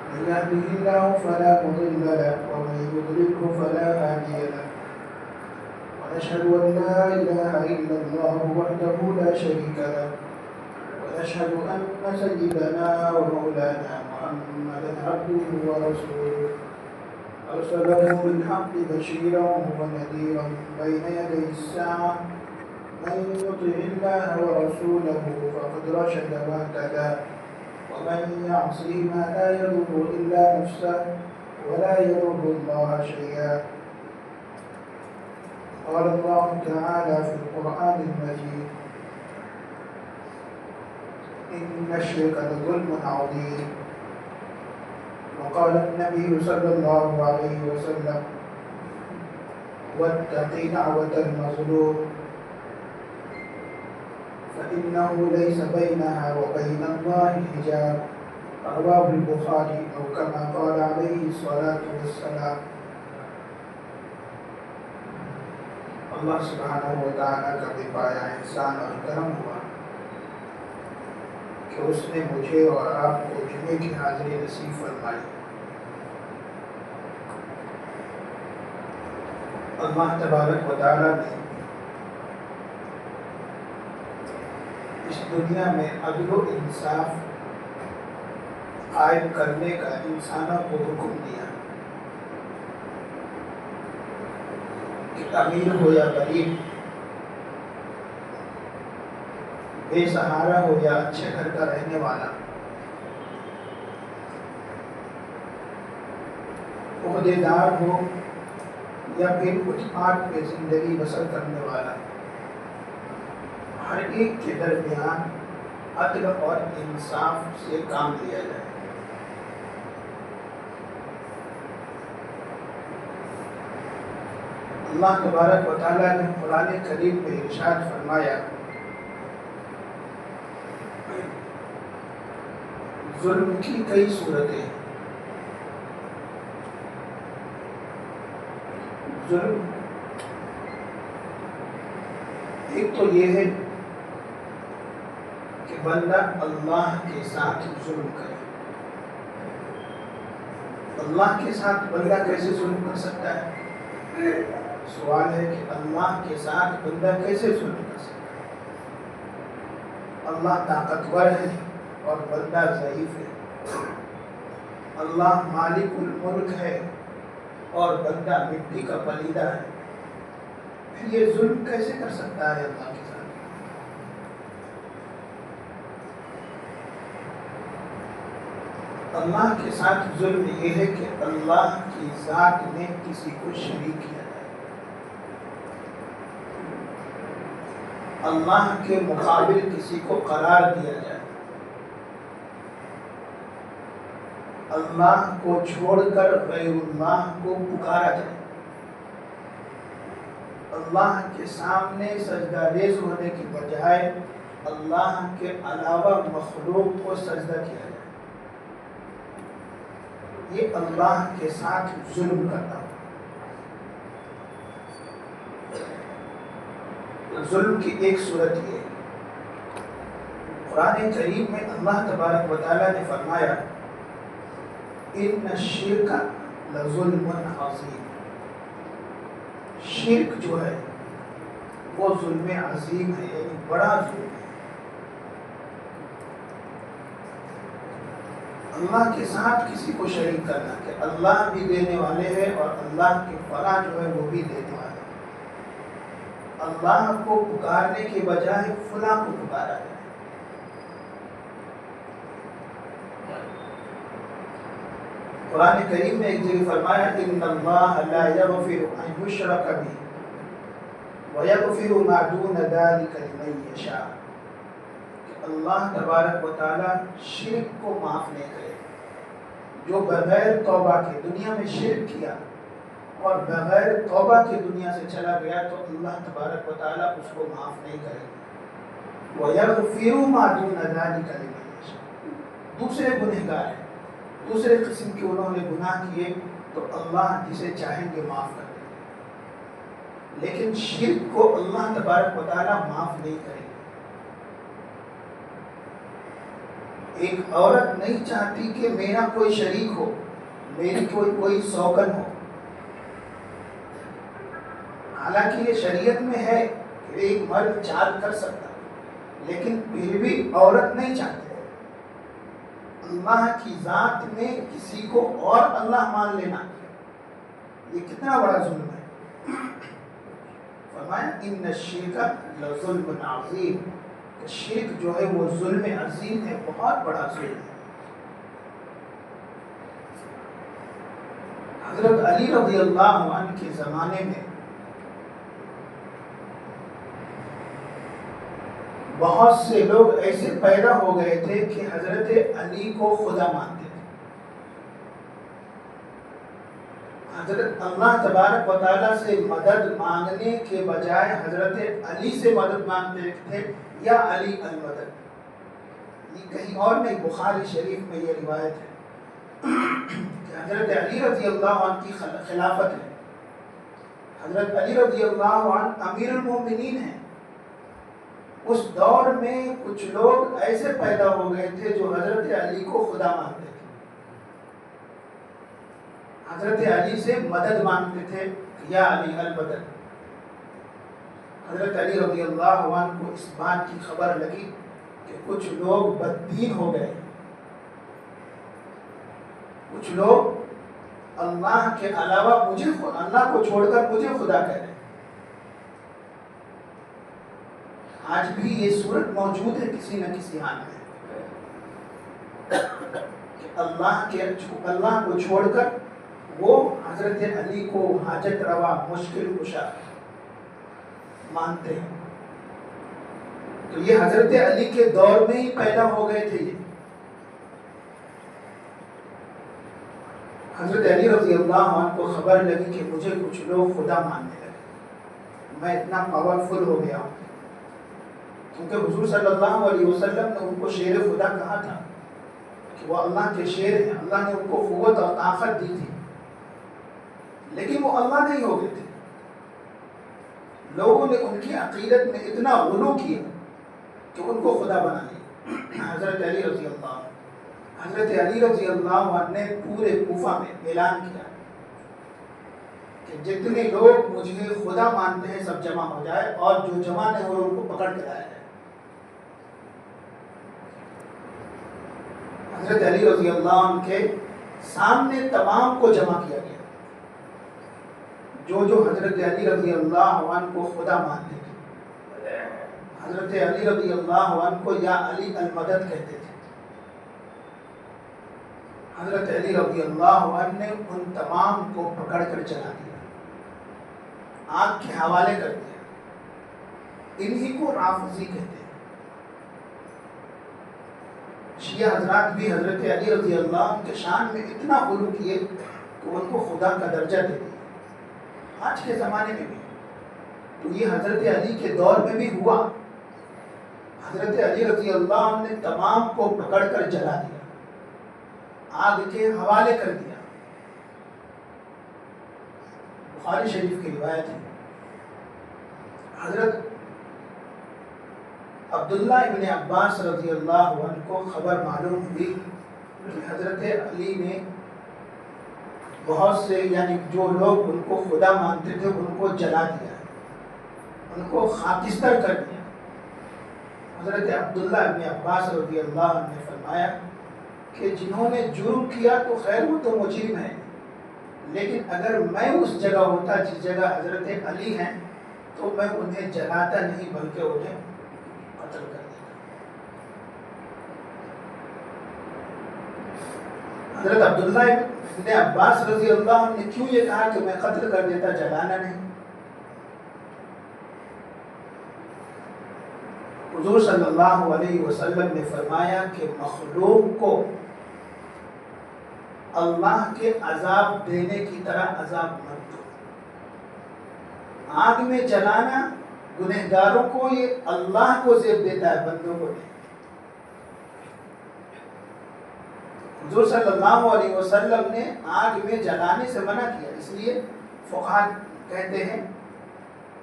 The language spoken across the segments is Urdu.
من يهده الله فلا مضل له ومن يضلله فلا هادي له ونشهد أن لا إله إلا الله وحده لا شريك له ونشهد أن سيدنا ومولانا محمدا عبده ورسوله أرسله بالحق بشيرا ونذيرا بين يدي الساعة من يطع الله ورسوله فقد رشد واهتدى ومن يعصهما لا يضر إلا نفسه ولا يضر الله شيئا. قال الله تعالى في القرآن المجيد: إن الشرك لظلم عظيم. وقال النبي صلى الله عليه وسلم: واتق دعوة المظلوم فإنه ليس بينها وبين الله حجاب. رواه البخاري أو كما قال عليه الصلاة والسلام. اللہ سبحانہ و تعالیٰ کا بے پایا احسان اور کرم ہوا کہ اس نے مجھے اور آپ کو جمعے کی حاضری نصیب فرمائی۔ اللہ تبارک و تعالیٰ نے اس دنیا میں عدل و انصاف قائم کرنے کا انسانوں کو حکم دیا کہ امیر ہو یا غریب، بے سہارا ہو یا اچھے گھر کا رہنے والا، عہدے دار ہو یا پھر کچھ پاٹ میں زندگی بسر کرنے والا، ہر ایک کے درمیان عدل اور انصاف سے کام لیا جائے۔ اللہ تبارک و تعالیٰ نے قرآن کریم میں ارشاد فرمایا: ظلم کی کئی صورتیں۔ ظلم ایک تو یہ ہے کہ بندہ اللہ کے ساتھ ظلم کرے۔ اللہ کے ساتھ بندہ کیسے ظلم کر سکتا ہے؟ سوال ہے کہ اللہ کے ساتھ بندہ کیسے ظلم کر سکتا ہے؟ اللہ طاقتور ہے اور بندہ ضعیف ہے۔ اللہ مالک الملک ہے اور بندہ مٹی کا پلیدہ ہے۔ پھر یہ ظلم کیسے کر سکتا ہے اللہ کے ساتھ؟ اللہ کے ساتھ ظلم یہ ہے کہ اللہ کی ذات میں کسی کو شریک کیا جائے، اللہ کے مقابل کسی کو قرار دیا جائے، اللہ کو چھوڑ کر غیر اللہ کو پکارا جائے، اللہ کے سامنے سجدہ ریز ہونے کی بجائے اللہ کے علاوہ مخلوق کو سجدہ کیا جائے، یہ اللہ کے ساتھ ظلم کرنا۔ ظلم کی ایک صورت یہ ہے، قرآن کریم میں اللہ تبارک و تعالیٰ نے فرمایا: ان الشرک لظلم عظیم۔ شرک جو ہے وہ ظلم عظیم ہے، یعنی بڑا ظلم ہے۔ اللہ کے ساتھ کسی کو شریک کرنا کہ اللہ بھی دینے والے ہیں اور اللہ کے فلاں جو ہے وہ بھی دینے والے ہیں، اللہ کو پکارنے کے بجائے فلاں کو پکارا جائے۔ قرآن کریم میں ایک جگہ فرمایا: ان اللہ لا یغفر ان یشرک بہ ویغفر ما دون ذلک لمن یشاء، کہ اللہ تبارک و تعالی شرک کو معاف نہیں کرے۔ جو بغیر توبہ کے دنیا میں شرک کیا اور بغیر توبہ کے دنیا سے چلا گیا تو اللہ تبارک و تعالی اس کو معاف نہیں کرے گا۔ ویغفر ما دون ذلک لمن یشاء، دوسرے گنہگار ہیں، دوسرے قسم کے انہوں نے گناہ کیے تو اللہ جسے چاہیں گے معاف کر دیں گے، لیکن شرک کو اللہ تبارک و تعالی معاف نہیں کرے گا۔ ایک عورت نہیں چاہتی کہ میرا کوئی شریک ہو، میری کوئی سوکن ہو. حالانکہ یہ شریعت میں ہے کہ ایک مرد 4 کر سکتا، لیکن پھر بھی عورت نہیں چاہتی. اللہ کی ذات میں کسی کو اور اللہ مان لینا، یہ کتنا بڑا ظلم ہے. فرمایا ان الشرک لظلم عظیم، شرک جو ہے وہ ظلم عظیم ہے، بہت بڑا ظلم ہے. حضرت علی رضی اللہ عنہ کے زمانے میں بہت سے لوگ ایسے پیدا ہو گئے تھے کہ حضرت علی کو خدا مانتے تھے. حضرت اللہ تبارک و تعالیٰ سے مدد مانگنے کے بجائے حضرت علی سے مدد مانگتے تھے، یا علی المدد. یہ کہیں اور نہیں، بخاری شریف میں یہ روایت ہے کہ حضرت علی رضی اللہ عنہ کی خلافت ہے. حضرت علی رضی اللہ عنہ امیر المومنین ہیں. اس دور میں کچھ لوگ ایسے پیدا ہو گئے تھے جو حضرت علی کو خدا مانتے تھے، حضرت علی سے مدد مانگتے تھے، یا علی المدد. حضرت علی رضی اللہ عنہ کو اس بات کی خبر لگی کہ کچھ لوگ بددین ہو گئے، کچھ لوگ اللہ کے علاوہ اللہ کو چھوڑ کر مجھے خدا کہہ رہے ہیں. آج بھی یہ صورت موجود ہے کسی نہ کسی حال میں کہ اللہ کو چھوڑ کر وہ حضرت علی کو حاجت روا، مشکل کشا مانتے ہیں. تو یہ حضرت علی کے دور میں ہی پیدا ہو گئے تھے. یہ حضرت علی رضی اللہ عنہ کو خبر لگی کہ مجھے کچھ لوگ خدا ماننے لگے، میں اتنا پاورفل ہو گیا ہوں. کیونکہ حضور صلی اللہ علیہ وسلم نے ان کو شیر خدا کہا تھا کہ وہ اللہ کے شیر ہیں، اللہ نے ان کو قوت اور طاقت دی تھی، لیکن وہ اللہ نہیں ہو گئے تھے. لوگوں نے ان کی عقیدت میں اتنا غلو کیا کہ ان کو خدا بنا لیا. حضرت علی رضی اللہ عنہ نے پورے کوفہ میں اعلان کیا کہ جتنے لوگ مجھے خدا مانتے ہیں سب جمع ہو جائے، اور جو جمع نہیں ہو ان کو پکڑ کے لایا جائے. حضرت علی رضی اللہ عنہ کے سامنے تمام کو جمع کیا گیا، جو حضرت علی رضی اللہ عنہ کو خدا مانتے تھے. حضرت علی رضی اللہ عنہ کو یا علی المدد کہتے تھے. حضرت علی رضی اللہ عنہ نے ان تمام کو پکڑ کر چلا دیا، آگ کے حوالے کر دیا. انہی کو رافضی کہتے ہیں. شیعہ حضرات بھی حضرت علی رضی اللہ عنہ کے شان میں اتنا غلو کیے کہ ان کو خدا کا درجہ دے دیا. آج کے زمانے میں بھی تو یہ حضرت علی کے دور میں بھی ہوا. حضرت علی رضی اللہ عنہ نے تمام کو پکڑ کر جلا دیا، آگ کے حوالے کر دیا. بخاری شریف کی روایت ہے. حضرت عبداللہ ابن عباس رضی اللہ عنہ کو خبر معلوم ہوئی کہ حضرت علی نے بہت سے، یعنی جو لوگ ان کو خدا مانتے تھے ان کو جلا دیا، ان کو خاکستر کر دیا. حضرت عبداللہ ابن عباس رضی اللہ عنہ نے فرمایا کہ جنہوں نے جرم کیا تو خیر وہ تو مجرم ہے، لیکن اگر میں اس جگہ ہوتا جس جگہ حضرت علی ہیں تو میں انہیں جلاتا نہیں بلکہ انہیں قتل کر دیتا. حضرت عبداللہ ابن عباس رضی اللہ عنہ نے کیوں یہ کہا کہ میں قتل کر دیتا، جلانا نہیں؟ حضور صلی اللہ علیہ وسلم نے فرمایا کہ مخلوق کو اللہ کے عذاب دینے کی طرح عذاب مت دو. آگ میں جلانا گنہگاروں کو یہ اللہ کو زیب دیتا ہے، بندوں کو نہیں. حضور صلی اللہ علیہ وسلم نے آگ میں جلانے سے منع کیا. اس لیے فقہاء کہتے ہیں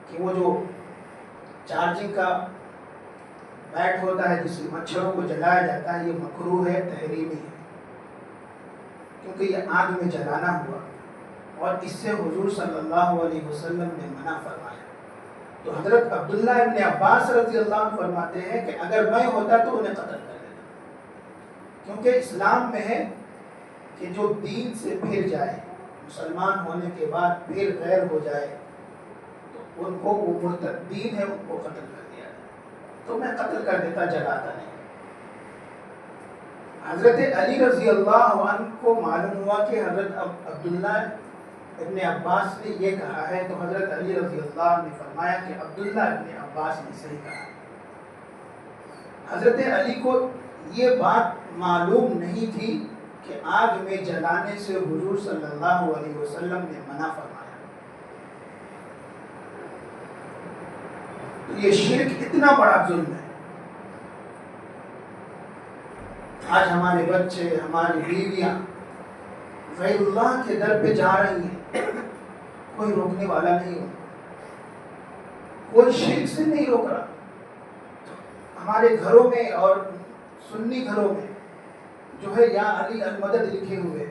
کہ وہ جو چارجنگ کا بیٹ ہوتا ہے جس سے مچھروں کو جلایا جاتا ہے، یہ مکروہ ہے، تحریمی ہے، کیونکہ یہ آگ میں جلانا ہوا اور اس سے حضور صلی اللہ علیہ وسلم نے منع فرمایا۔ تو حضرت عبداللہ ابن عباس رضی اللہ عنہ فرماتے ہیں کہ اگر میں ہوتا تو انہیں قتل کر دیتا، کیونکہ اسلام میں ہے کہ جو دین سے پھر جائے، مسلمان ہونے کے بعد پھر غیر ہو جائے تو ان کو وہ مرتدین ہے، ان کو قتل کر دیا جائے، تو میں قتل کر دیتا، جلاتا نہیں۔ حضرت علی رضی اللہ عنہ کو معلوم ہوا کہ حضرت عبداللہ ابن عباس نے یہ کہا ہے، تو حضرت علی رضی اللہ عنہ نے فرمایا کہ عبداللہ ابن عباس نے صحیح کہا۔ حضرت علی کو یہ بات معلوم نہیں تھی کہ آگ میں جلانے سے حضور صلی اللہ علیہ وسلم نے منع فرمایا۔ تو یہ شرک اتنا بڑا ظلم ہے۔ آج ہمارے بچے، ہماری بیویاں غیر اللہ کے در پہ جا رہی ہیں، کوئی روکنے والا نہیں ہو، کوئی شرک سے نہیں روک رہا۔ ہمارے گھروں میں اور سنی گھروں میں جو ہے یا علی المدد لکھے ہوئے،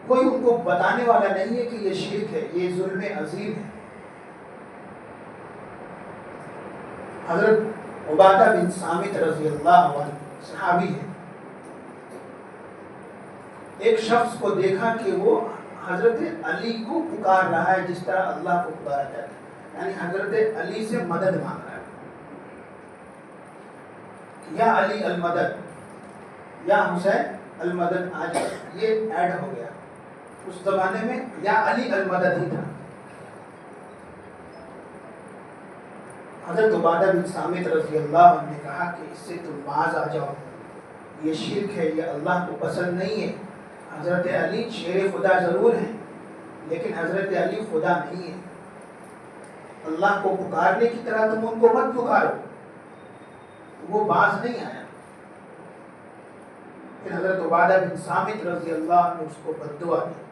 کوئی ان کو بتانے والا نہیں ہے کہ یہ شرک ہے، یہ ظلم عظیم ہے۔ حضرت عبادہ بن صامت رضی اللہ عنہ صحابی ہے، ایک شخص کو دیکھا کہ وہ حضرت علی کو پکار رہا ہے جس طرح اللہ کو پکارا جاتا ہے، یعنی حضرت علی سے مدد مانگ رہا ہے، یا علی المدد، یا حسین المدد۔ آج یہ ایڈ ہو گیا، اس زمانے میں یا علی المدد ہی تھا۔ حضرت عبادہ بن صامت رضی اللہ عنہ نے کہا کہ اس سے تم باز آ جاؤ، یہ شرک ہے، یہ اللہ کو پسند نہیں ہے۔ حضرت علی شیر خدا ضرور ہیں لیکن حضرت علی خدا نہیں ہے، اللہ کو پکارنے کی طرح تم ان کو مت پکارو۔ وہ باز نہیں آیا۔ پھر حضرت عبادہ بن صامت رضی اللہ عنہ نے اس کو بد دعا دی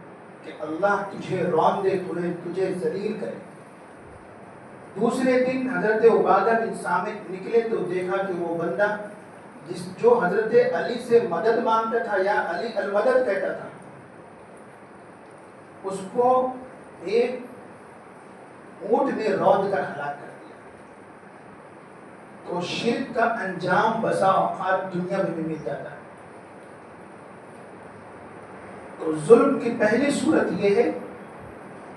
کہ اللہ تجھے رون دے، تجھے ذلیل کرے۔ دوسرے دن حضرت عبادہ بن صامت نکلے تو دیکھا کہ وہ بندہ جو حضرت علی سے مدد مانگتا تھا یا علی المدد کہتا تھا، اس کو ایک اونٹ نے رود کر ہلاک کر دیا۔ تو شرک کا انجام بسا اوقات دنیا میں بھی مل جاتا ہے۔ تو ظلم کی پہلی صورت یہ ہے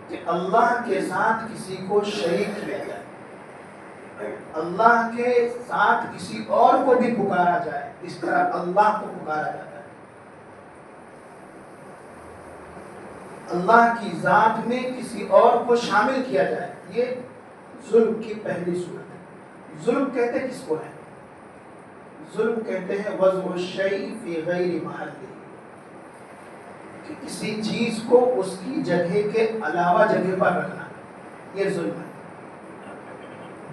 کہ اللہ کے ساتھ کسی کو شریک کیا جائے، اللہ کے ساتھ کسی اور کو بھی پکارا جائے اس طرح اللہ کو پکارا جاتا ہے۔ اللہ کی ذات میں کسی اور کو شامل کیا جائے، یہ ظلم کی پہلی صورت ہے۔ ظلم کہتے کس کو ہے؟ ظلم کہتے ہیں وضع الشیء فی غیر محلہ، کہ کسی چیز کو اس کی جگہ کے علاوہ جگہ پر رکھنا، یہ ظلم ہے۔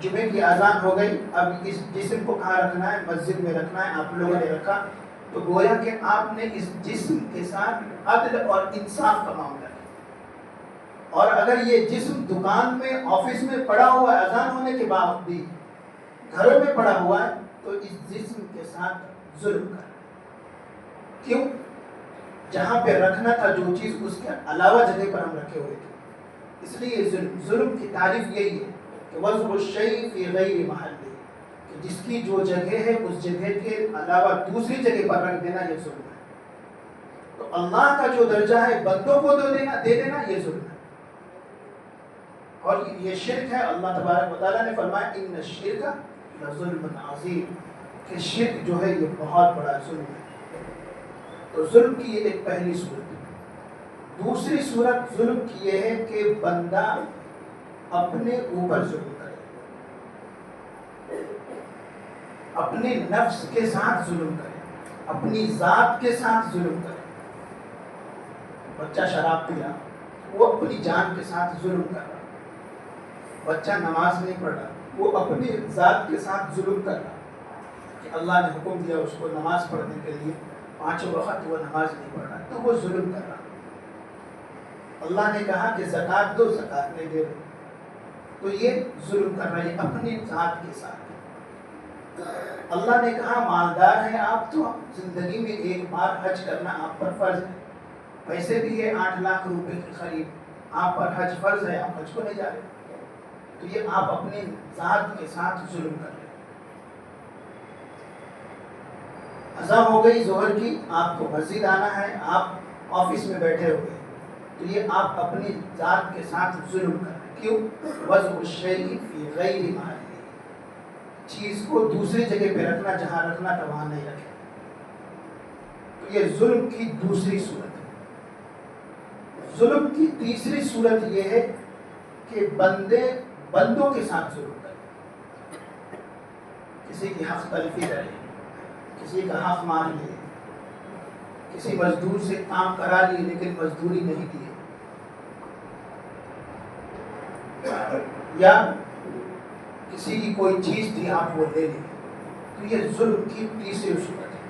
جمعے کی اذان ہو گئی، اب اس جسم کو کہاں رکھنا ہے؟ مسجد میں رکھنا ہے، آپ لوگوں نے رکھا، تو گویا کہ آپ نے اس جسم کے ساتھ عدل اور انصاف کا معاملہ کیا۔ اور اگر یہ جسم دکان میں، آفس میں پڑا ہوا ہے، اذان ہونے کے بعد بھی گھروں میں پڑا ہوا ہے، تو اس جسم کے ساتھ ظلم کرنا۔ کیوں؟ جہاں پہ رکھنا تھا جو چیز، اس کے علاوہ جگہ پر ہم رکھے ہوئے تھے، اس لیے ظلم کی تعریف یہی ہے کہ وضع الشیء فی غیر محلہ، کہ جس کی جو جگہ ہے اس جگہ کے علاوہ دوسری جگہ پر رکھ دینا، یہ ظلم ہے۔ تو اللہ کا جو درجہ ہے بندوں کو دے دینا یہ ظلم ہے، اور یہ شرک ہے۔ اللہ تبارک و تعالیٰ نے فرمایا ان الشرک لظلم عظیم، کہ شرک جو ہے یہ بہت بڑا ظلم ہے۔ تو ظلم کی یہ ایک پہلی صورت ہے۔ دوسری صورت ظلم کی یہ ہے کہ بندہ اپنے اوپر ظلم کرے، اپنے نفس کے ساتھ ظلم کرے، اپنی ذات کے ساتھ ظلم کرے۔ بچہ شراب پی رہا، وہ اپنی جان کے ساتھ ظلم کر رہا۔ بچہ نماز نہیں پڑھ رہا، وہ اپنی ذات کے ساتھ ظلم کر رہا کہ اللہ نے حکم دیا اس کو نماز پڑھنے کے لیے، 5 وقت وہ نماز نہیں پڑھ رہا، تو وہ ظلم کر رہا۔ اللہ نے کہا کہ زکوٰۃ دو، زکوٰۃ نہیں دے رہے، تو یہ ظلم کر رہے ہیں اپنی ذات کے ساتھ۔ اللہ نے کہا مالدار ہیں آپ تو زندگی میں ایک بار حج کرنا آپ پر فرض ہے، پیسے بھی ہے 8 لاکھ روپے کے قریب، آپ پر حج فرض ہے، آپ حج کو نہیں جا رہے، تو یہ آپ اپنی ذات کے ساتھ ظلم کر رہے ہیں۔ اذان ہو گئی ظہر کی، آپ کو مسجد آنا ہے، آپ آفس میں بیٹھے ہوئے، تو یہ آپ اپنی ذات کے ساتھ ظلم کر رہے ہیں۔ کیوں؟ وضع الشیء فی غیر محلہ، چیز کو دوسری جگہ پہ رکھنا جہاں رکھنا تھا وہاں نہیں رکھے، تو یہ ظلم کی دوسری صورت ہے۔ ظلم کی تیسری صورت یہ ہے کہ بندوں کے ساتھ ظلم کرے، کسی کی حق تلفی کرے، کسی کا حق مان لے، کسی مزدور سے کام کرا لی لیکن مزدوری نہیں دی، یا کسی کی کوئی چیز تھی آپ وہ لے لیں، تو یہ ظلم کی تیسری صورت ہے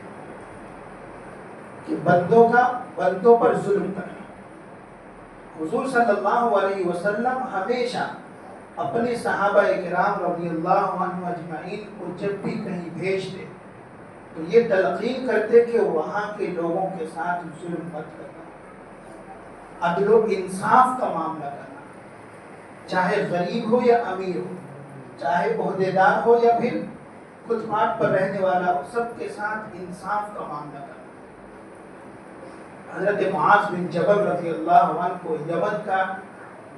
کہ بندوں پر ظلم کرنا۔ حضور صلی اللہ علیہ وسلم ہمیشہ اپنے صحابہ کرام رضی اللہ عنہ اجمعین کو جب بھی کہیں بھیجتے تو یہ تلقین کرتے کہ وہاں کے لوگوں کے ساتھ ظلم مت کرنا، عدل و انصاف کا معاملہ کرنا، چاہے غریب ہو یا امیر ہو، چاہے عہدیدار ہو یا پھر فٹ پاتھ پر رہنے والا ہو، سب کے ساتھ انصاف کا معاملہ کرنا۔ حضرت معاذ بن جبل رضی اللہ عنہ کو یمن کا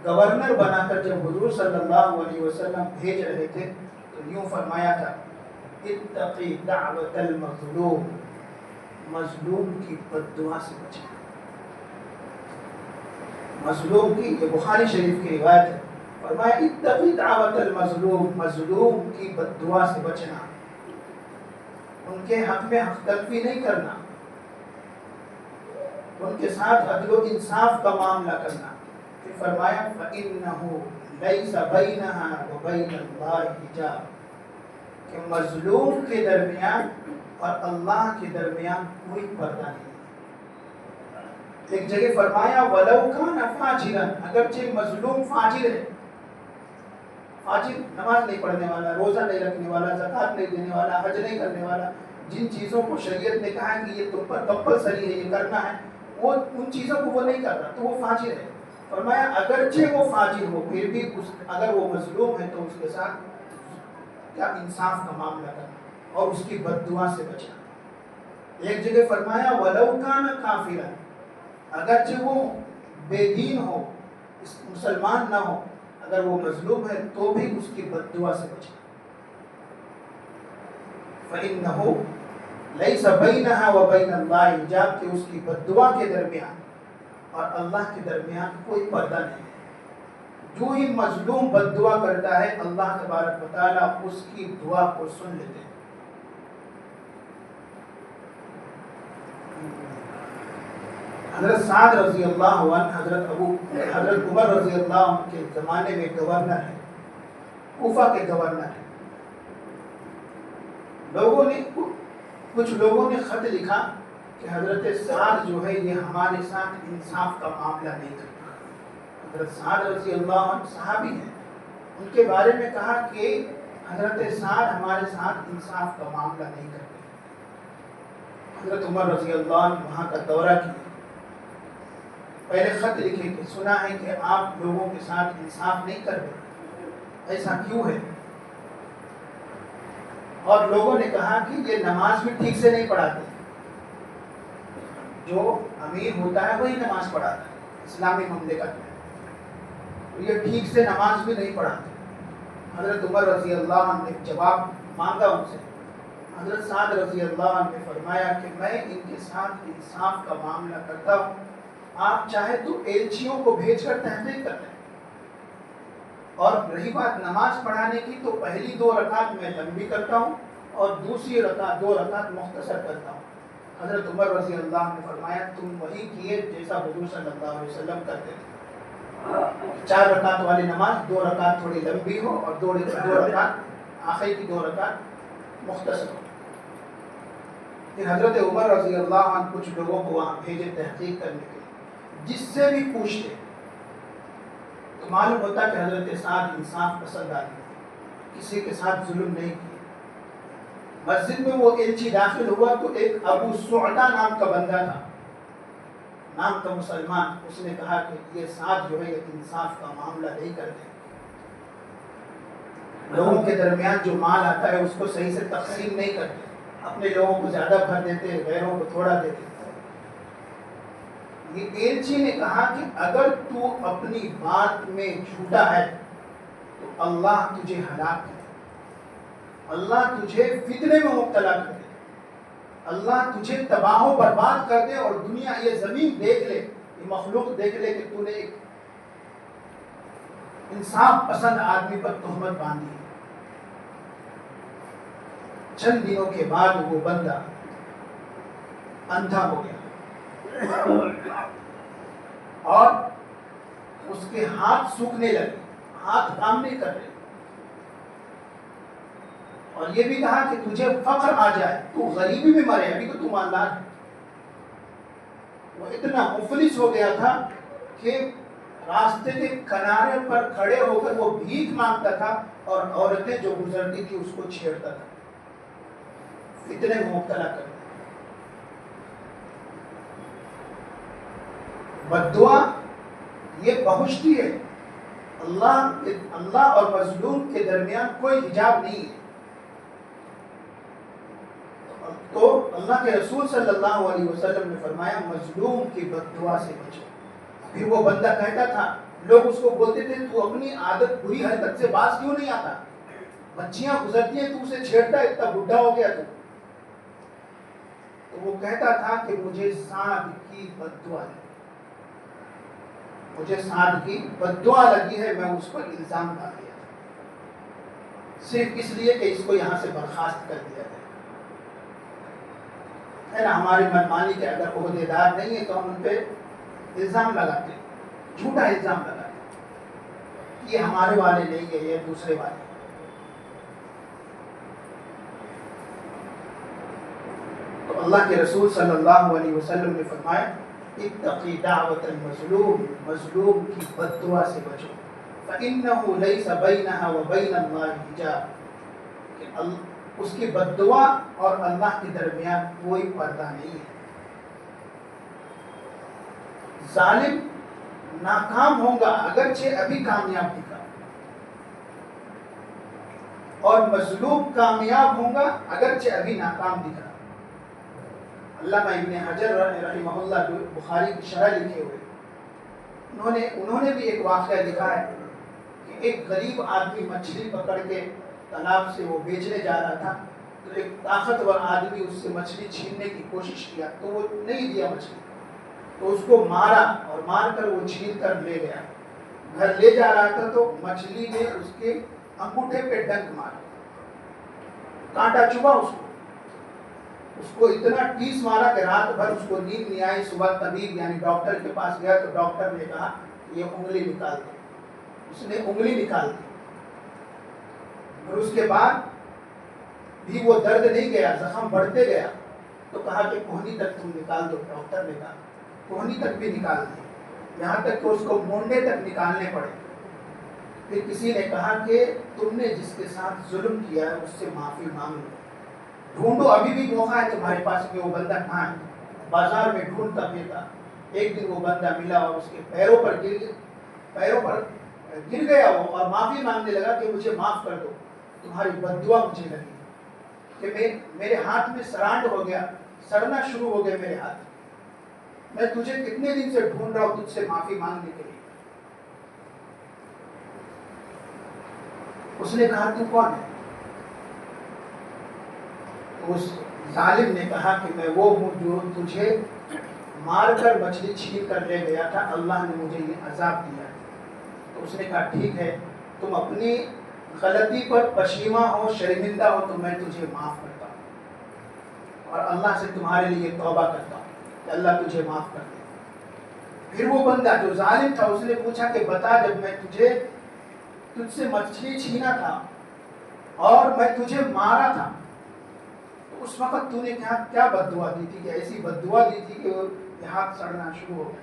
گورنر بنا کر جب حضور صلی اللہ علیہ وسلم بھیج رہے تھے تو یوں فرمایا تھا اتقی دعوت المظلوم، مظلوم کی بد دعا سے بچنا۔ مظلوم کی، یہ بخاری شریف کی روایت ہے، فرمایا اتقی دعوت المظلوم، مظلوم کی بد دعا سے بچنا، ان کے حق میں حق تلفی نہیں کرنا، ان کے ساتھ عدل و انصاف کا معاملہ کرنا۔ پھر فرمایا فَإِنَّهُ لَيْسَ بَيْنَهَا وَبَيْنَ اللَّهِ حِجَابٌ، کہ مظلوم کے درمیان اور اللہ کے درمیان کوئی پردہ نہیں۔ ایک جگہ فرمایا وَلَوْ كَانَ فَاجِرًا، اگرچہ مظلوم فاجر ہے، فاجر نماز نہیں پڑھنے والا، روزہ نہیں رکھنے والا، زکوٰۃ نہیں دینے والا، حج نہیں کرنے والا، جن چیزوں کو شریعت نے کہا کہ یہ تم پر کمپلسری ہے، یہ کرنا ہے، وہ ان چیزوں کو وہ نہیں کر رہا، تو وہ فاجر ہے۔ فرمایا اگرچہ وہ فاجر ہو پھر بھی اگر وہ مظلوم ہے تو اس کے ساتھ کیا انصاف کا معاملہ کرنا اور اس کی بد دعا سے بچنا۔ ایک جگہ فرمایا وَلَوْ كَانَ كَافِرًا، اگرچہ وہ بے دین ہو، مسلمان نہ ہو، اگر وہ مظلوم ہے تو بھی اس کی بد دعا سے بچنا۔ فَإِنَّهُ لَيْسَ بَيْنَهَا وَبَيْنَ اللَّهِ حِجَابٌ، کہ اس کی بد دعا کے درمیان اور اللہ کے درمیان کوئی پردہ نہیں ہے۔ جو ہی مظلوم بد دعا کرتا ہے اللہ تبارک و تعالیٰ اس کی دعا کو سن لیتے ہیں۔ حضرت سعد رضی اللہ عنہ حضرت عمر رضی اللہ عنہ کے زمانے میں گورنر ہے، کوفہ کے گورنر ہے۔ کچھ لوگوں نے خط لکھا کہ حضرت سعد جو ہے یہ ہمارے ساتھ انصاف کا معاملہ نہیں کرتا۔ حضرت سعد رضی اللہ عنہ صحابی ہیں، ان کے بارے میں کہا کہ حضرت سعد ہمارے ساتھ انصاف کا معاملہ نہیں کرتے۔ حضرت عمر رضی اللہ عنہ وہاں کا دورہ کیا، پہلے خط لکھے کہ سنا ہے کہ آپ لوگوں کے ساتھ انصاف نہیں کرتے، ایسا کیوں ہے؟ اور لوگوں نے کہا کہ یہ نماز بھی ٹھیک سے نہیں پڑھاتے، جو امیر ہوتا ہے وہی نماز پڑھاتا ہے اسلامی مملکت میں، یہ ٹھیک سے نماز بھی نہیں پڑھاتے۔ حضرت عمر رضی اللہ عنہ نے جواب مانگا ان سے، حضرت سعد رضی اللہ عنہ نے فرمایا کہ میں ان کے ساتھ انصاف کا معاملہ کرتا ہوں، آپ چاہے تو ایلچیوں کو بھیج کر تحقیق کر لیں، اور رہی بات نماز پڑھانے کی تو پہلی 2 رکعت میں لمبی کرتا ہوں اور دوسری 2 رکعت مختصر کرتا ہوں۔ حضرت عمر رضی اللہ عنہ نے فرمایا تم وہی کیے جیسا حضور صلی اللہ علیہ وسلم کرتے تھے، 4 رکعت والی نماز 2 رکعت تھوڑی لمبی ہو اور 2 رکعت آخری کی 2 رکعت مختصر ہو۔ پھر حضرت عمر رضی اللہ عنہ کچھ لوگوں کو وہاں بھیجے تحقیق کرنے کے لیے، جس سے بھی پوچھتے تو معلوم ہوتا کہ حضرت سعد انصاف پسند آدمی، کسی کے ساتھ ظلم نہیں کیا۔ مسجد میں وہ ایلچی داخل ہوا تو ایک ابو سعدہ نام کا بندہ تھا، نام کا مسلمان، اس نے کہا کہ یہ سعد جو ہے یہ انصاف کا معاملہ نہیں کرتے، لوگوں کے درمیان جو مال آتا ہے اس کو صحیح سے تقسیم نہیں کرتے، اپنے لوگوں کو زیادہ بھر دیتے، غیروں کو تھوڑا دیتے۔ یہ ایلچی نے کہا کہ اگر تو اپنی بات میں جھوٹا ہے تو اللہ تجھے ہلاک کرے، اللہ تجھے فتنے میں مبتلا کر دے، اللہ تجھے تباہ و برباد کر دے، اور دنیا یہ زمین دیکھ لے، یہ مخلوق دیکھ لے کہ تو نے ایک انصاف پسند آدمی پر تہمت باندھی۔ چند دنوں کے بعد وہ بندہ اندھا ہو گیا اور اس کے ہاتھ سوکھنے لگے، ہاتھ کام نہیں کر رہے، اور یہ بھی کہا کہ تجھے فقر آ جائے، تو غریبی میں مرے، ابھی تو مالدار ہے۔ وہ اتنا مفلس ہو گیا تھا کہ راستے کے کنارے پر کھڑے ہو کر وہ بھیک مانگتا تھا، اور عورتیں جو گزرتی تھی اس کو چھیڑتا تھا، اتنے مبتلا کر۔ بددعا یہ بہشتی ہے، اللہ اور مظلوم کے درمیان کوئی حجاب نہیں ہے۔ تو اللہ کے رسول صلی اللہ علیہ وسلم نے فرمایا مظلوم کی بددعا سے بچو۔ پھر وہ بندہ کہتا تھا، لوگ اس کو بولتے تھے تو اپنی عادت بری حرکت سے باز کیوں نہیں آتا، بچیاں گزرتی ہیں تو اسے چھیڑتا ہے، اتنا بڈھا ہو گیا تو وہ کہتا تھا کہ مجھے سعد کی بددعا ہے، مجھے سعد کی بددعا لگی ہے، میں اس پر الزام ڈال دیا صرف اس لیے کہ اس کو یہاں سے برخاست کر دیا جائے۔ ہے نا، ہماری منمانی کے اگر عہدے دار نہیں ہے تو ہم ان پہ الزام لگاتے ہیں، جھوٹا الزام لگاتے ہیں، یہ ہمارے والے نہیں ہے، یہ دوسرے والے۔ تو اللہ کے رسول صلی اللہ علیہ وسلم نے فرمایا اتقی دعوت المظلوم، مظلوم کی بددعا سے بچو، فإنه ليس بينها وبين الله حجاب، کہ اس کی بددعا اور اللہ کے درمیان کوئی پردہ نہیں ہے۔ ظالم ناکام ہوگا اگرچہ ابھی کامیاب دکھا، اور مظلوم کامیاب ہوگا اگرچہ ابھی ناکام دکھا۔ علامہ ابن حجر رحمہ اللہ جو بخاری کی شرح لکھے ہوئے، انہوں نے بھی ایک واقعہ لکھا ہے کہ ایک غریب آدمی مچھلی پکڑ کے تالاب سے وہ بیچنے جا رہا تھا، تو ایک طاقتور آدمی اس سے مچھلی چھیننے کی کوشش کیا تو وہ نہیں دیا مچھلی، تو اس کو مارا اور مار کر وہ چھین کر لے گیا۔ گھر لے جا رہا تھا تو مچھلی نے اس کے انگوٹھے پہ ڈنک مارا، کانٹا چبھا اس کو اتنا ٹیس مارا کہ رات بھر اس کو نیند نہیں آئی۔ صبح طبیب یعنی ڈاکٹر کے پاس گیا تو ڈاکٹر نے کہا یہ انگلی نکال دو، اس نے انگلی نکال دی، اور اس کے بعد بھی وہ درد نہیں گیا، زخم بڑھتے گیا، تو کہا کہ کوہنی تک تم نکال دو۔ ڈاکٹر نے کہا کوہنی تک بھی نکال دی، یہاں تک کہ اس کو مونڈے تک نکالنے پڑے۔ پھر کسی نے کہا کہ تم نے جس کے ساتھ ظلم کیا ہے اس سے معافی مانگ لو، ڈھونڈو، ابھی بھی موقع ہے تمہارے پاس کہ وہ بندہ کہاں ہے۔ بازار میں ڈھونڈتا پھرتا، ایک دن وہ بندہ ملا اور اس کے پیروں پر گر گیا وہ، اور معافی مانگنے لگا کہ مجھے معاف کر دو، تمہاری بددعا مجھے لگی کہ میرے ہاتھ میں سرانڈ ہو گیا، سڑنا شروع ہو گیا میرے ہاتھ، میں تجھے کتنے دن سے ڈھونڈ رہا ہوں تجھ سے معافی مانگنے کے لیے۔ اس نے کہا تو کون ہے؟ اس ظالم نے کہا کہ میں وہ ہوں جو تجھے مار کر مچھلی چھین کر لے گیا تھا، اللہ نے مجھے یہ عذاب دیا ہے۔ تو اس نے کہا ٹھیک ہے، تم اپنی غلطی پر پشیماں ہو، شرمندہ ہو تو میں تجھے معاف کرتا ہوں، اور اللہ سے تمہارے لیے توبہ کرتا ہوں کہ اللہ تجھے معاف کر دے۔ پھر وہ بندہ جو ظالم تھا اس نے پوچھا کہ بتا، جب میں تجھ سے مچھلی چھینا تھا اور میں تجھے مارا تھا تو اس وقت تو نے کیا بددعا دی تھی، کہ ایسی بددعا دی تھی کہ یہ ہاتھ سڑنا شروع ہو گیا۔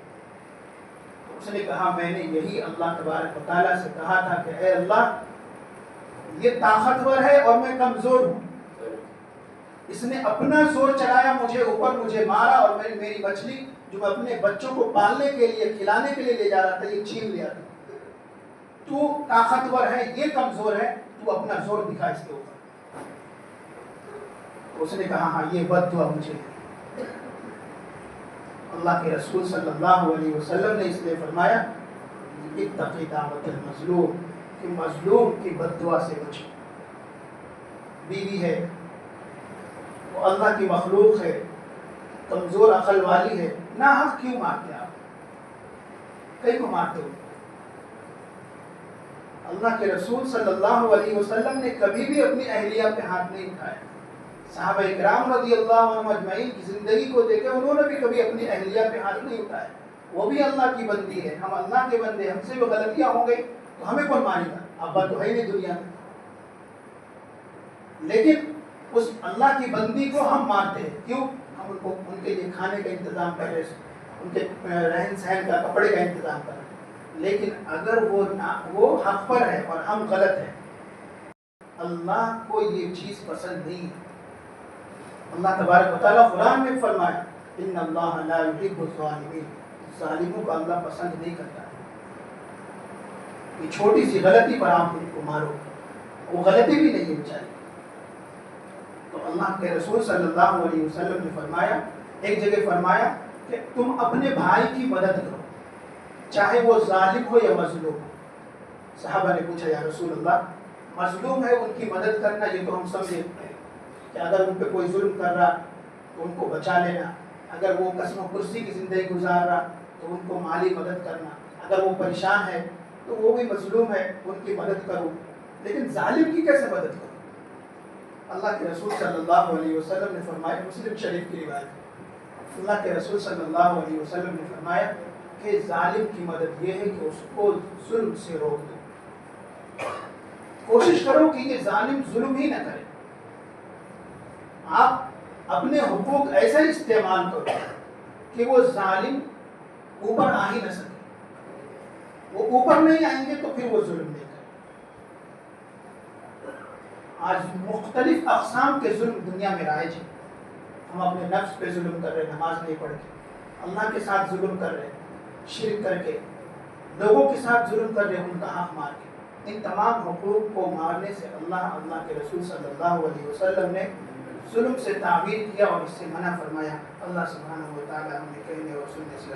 اس نے کہا میں نے یہی اللہ تبارک و تعالیٰ سے کہا تھا کہ اے اللہ یہ طاقتور ہے اور میں کمزور ہوں، اس نے اپنا زور چلایا مجھے اوپر، مجھے مارا، اور میری مچھلی جو میں اپنے بچوں کو پالنے کے لیے کھلانے کے لیے لے جا رہا تھا یہ چھین لیا تھا۔ تو طاقتور ہے، یہ کمزور ہے، تو اپنا زور دکھا اس کے اوپر۔ اس نے کہا ہاں یہ بد دعا مجھے ہے۔ اللہ کے رسول صلی اللہ علیہ وسلم نے اس لیے فرمایا اتقی دعوت المظلوم، کہ مظلوم کی بد دعا سے بچو۔ بیوی ہے، وہ اللہ کی مخلوق ہے، کمزور عقل والی ہے، ناحق کیوں مارتے آپ؟ کئی کو مارتے ہو؟ اللہ کے رسول صلی اللہ علیہ وسلم نے کبھی بھی اپنی اہلیہ پہ ہاتھ نہیں اٹھایا۔ صحابہ اکرام رضی اللہ عنہم اجمعین کی زندگی کو دیکھے، انہوں نے بھی کبھی اپنی اہلیہ پہ ہاتھ نہیں اٹھایا۔ وہ بھی اللہ کی بندی ہے، ہم اللہ کے بندے، ہم سے بھی غلطیاں ہو گئی تو ہمیں کون مانے گا؟ ابا تو ہے نہیں دنیا میں، لیکن اس اللہ کی بندی کو ہم مارتے ہیں۔ کیوں؟ ہم ان کے لیے کھانے کا انتظام کر رہے، ان کے رہن سہن کا، کپڑے کا انتظام کر رہے، لیکن اگر وہ حق پر ہے اور ہم غلط ہیں، اللہ کو یہ چیز پسند نہیں ہے۔ اللہ تبارک و تعالیٰ قرآن میں فرمایا ان اللہ لا یحب الظالمین، ظالموں کو اللہ پسند نہیں کرتا ہے۔ یہ چھوٹی سی غلطی پر آپ ان کو مارو، وہ غلطی بھی نہیں ہے بیچاری۔ تو اللہ کے رسول صلی اللہ علیہ وسلم نے فرمایا، ایک جگہ فرمایا کہ تم اپنے بھائی کی مدد کرو، چاہے وہ ظالم ہو یا مظلوم ہو۔ صحابہ نے پوچھا یا رسول اللہ مظلوم ہے ان کی مدد کرنا یہ تو ہم سمجھے کہ اگر ان پہ کوئی ظلم کر رہا تو ان کو بچا لینا، اگر وہ قسم و کرسی کی زندگی گزار رہا تو ان کو مالی مدد کرنا، اگر وہ پریشان ہے تو وہ بھی مظلوم ہے ان کی مدد کرو، لیکن ظالم کی کیسے مدد کرو؟ اللہ کے رسول صلی اللہ علیہ وسلم نے فرمایا، مسلم شریف کی روایت، اللہ کے رسول صلی اللہ علیہ وسلم نے فرمایا کہ ظالم کی مدد یہ ہے کہ اس کو ظلم سے روک دو، کوشش کرو کہ یہ ظالم ظلم ہی نہ کرے، آپ اپنے حقوق ایسا استعمال کرو کہ وہ ظالم اوپر آ ہی نہ سکے، وہ اوپر نہیں آئیں گے تو پھر وہ ظلم نہیں کرے۔ آج مختلف اقسام کے ظلم دنیا میں رائج ہیں، ہم اپنے نفس پہ ظلم کر رہے ہیں نماز نہیں پڑھ کے، اللہ کے ساتھ ظلم کر رہے ہیں شرک کر کے، لوگوں کے ساتھ ظلم کر رہے ہیں ان کا حق مار کے۔ ان تمام حقوق کو مارنے سے اللہ کے رسول صلی اللہ علیہ وسلم نے ظلم سے تعبیر کیا اور اس سے منع فرمایا۔ اللہ سبحانہ و تعالیٰ ہمیں کہنے اور سننے سے